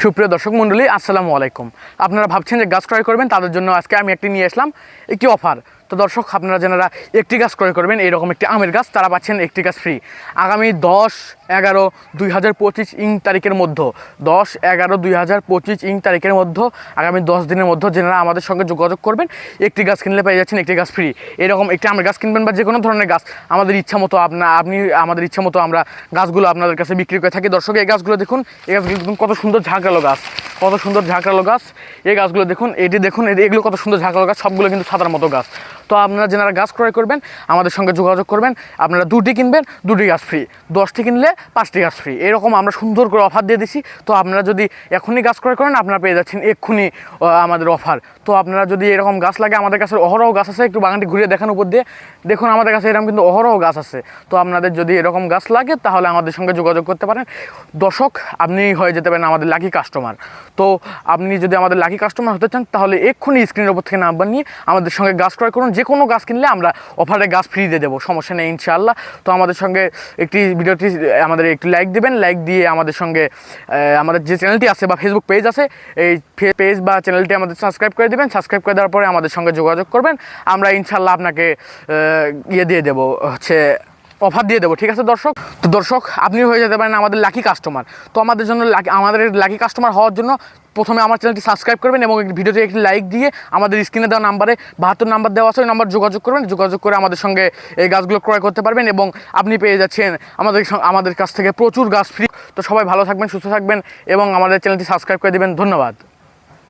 সুপ্রিয় দর্শক মণ্ডলী, আসসালামু আলাইকুম। আপনারা ভাবছেন যে গাছ ক্রয় করবেন, তাদের জন্য আজকে আমি একটি নিয়ে আসলাম, একটি অফার। তো দর্শক, আপনারা যারা একটি গাছ ক্রয় করবেন, এইরকম একটি আমের গাছ, তারা পাচ্ছেন একটি গাছ ফ্রি। আগামী 10/11/2025 তারিখের মধ্যে, 10/11/2025 তারিখের মধ্যে, আগামী 10 দিনের মধ্যে যারা আমাদের সঙ্গে যোগাযোগ করবেন, একটি গাছ কিনলে পেয়ে যাচ্ছেন একটি গাছ ফ্রি। এরকম একটি আমের গাছ কিনবেন বা যে কোনো ধরনের গাছ, আমাদের ইচ্ছা মতো আপনি আমাদের ইচ্ছা মতো আমরা গাছগুলো আপনাদের কাছে বিক্রি করে থাকি। দর্শক, এই গাছগুলো দেখুন, এই গাছগুলো দেখুন, কত সুন্দর ঝাঁকড়ালো গাছ, কত সুন্দর ঝাঁকড়ালো গাছ। এই গাছগুলো দেখুন, এটি দেখুন, এগুলো কত সুন্দর ঝাঁকড়ালো গাছ, সবগুলো কিন্তু ছাতার মতো গাছ। তো আপনারা যারা গাছ ক্রয় করবেন, আমাদের সঙ্গে যোগাযোগ করবেন। আপনারা 2টি কিনবেন, 2টি গাছ ফ্রি, 10টি কিনলে 5টি গাছ ফ্রি। এরকম আমরা সুন্দর করে অফার দিয়ে দিছি। তো আপনারা যদি এখনই গাছ ক্রয় করেন, আপনারা পেয়ে যাচ্ছেন এক্ষুনি আমাদের অফার। তো আপনারা যদি এরকম গাছ লাগে, আমাদের কাছে অহরহ গাছ আছে। একটু বাগানটি ঘুরিয়ে দেখান উপর দিয়ে, দেখুন আমাদের কাছে এরকম কিন্তু অহরহ গাছ আছে। তো আপনাদের যদি এরকম গাছ লাগে, তাহলে আমাদের সঙ্গে যোগাযোগ করতে পারেন। দর্শক, আপনি হয়ে যেতে পারেন আমাদের লাকি কাস্টমার। তো আপনি যদি আমাদের লাকি কাস্টমার হতে চান, তাহলে এক্ষুনি স্ক্রিনের উপর থেকে নাম্বার নিয়ে আমাদের সঙ্গে গাছ ক্রয় করুন। যে কোনো গাছ কিনলে আমরা অফারে গাছ ফ্রি দিয়ে দেবো, সমস্যা নেই ইনশাআল্লাহ। তো আমাদের সঙ্গে ভিডিওটি আমাদের একটি লাইক দেবেন, লাইক দিয়ে আমাদের সঙ্গে আমাদের যে চ্যানেলটি আছে বা ফেসবুক পেজ আছে, এই পেজ বা চ্যানেলটি আমাদের সাবস্ক্রাইব করে দেবেন। সাবস্ক্রাইব করে দেওয়ার পরে আমাদের সঙ্গে যোগাযোগ করবেন, আমরা ইনশাআল্লাহ আপনাকে দিয়ে দেবো, অফার দিয়ে দেবো। ঠিক আছে দর্শক? তো দর্শক, আপনি হয়ে যেতে পারেন আমাদের লাকি কাস্টমার। তো আমাদের লাকি কাস্টমার হওয়ার জন্য প্রথমে আমার চ্যানেলটি সাবস্ক্রাইব করবেন এবং ভিডিওতে একটি লাইক দিয়ে আমাদের স্ক্রিনে দেওয়া নাম্বারে 72 নাম্বার দেওয়া আছে, ওই নাম্বার যোগাযোগ করবেন। যোগাযোগ করে আমাদের সঙ্গে এই গাছগুলো ক্রয় করতে পারবেন এবং আপনি পেয়ে যাচ্ছেন আমাদের কাছ থেকে প্রচুর গাছ ফ্রি। তো সবাই ভালো থাকবেন, সুস্থ থাকবেন এবং আমাদের চ্যানেলটি সাবস্ক্রাইব করে দেবেন। ধন্যবাদ।